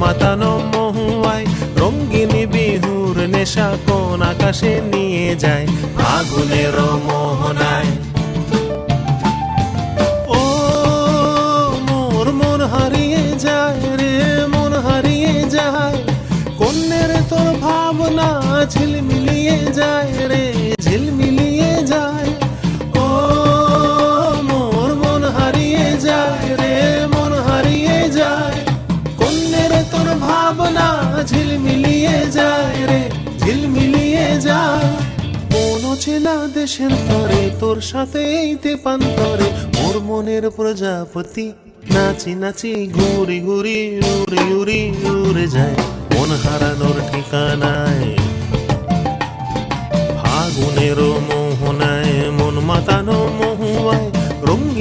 মাতানো মহুয়ায় রঙিন বিহুর নেশা কোন আকাশে নিয়ে যায় আগুনের মোহনায়। ও মোর মন হারিয়ে যায় রে, মন হারিয়ে যায়, কন্যের তোর ভাবনা ঝিলমিলিয়ে যায় রে, ঝিলমিলিয়ে যায়। ও মোর মন হারিয়ে যায় রে, মন হারিয়ে যায়, কন্যের তোর ভাবনা ঝিলমিলিয়ে যায় রে, ঝিলমিলিয়ে যায়। কোন চেনা দেশের তরে তোর সাথে এইতে পান্তরে মোর মনের প্রজাপতি নাচি নাচি ঘুরি ঘুরি উড়ি উড়ি উড়ে যায় মন হারানোর ঠিকানায়। ফাগুনের মোহনায় মন মাতানো মহুয়ায় রঙিন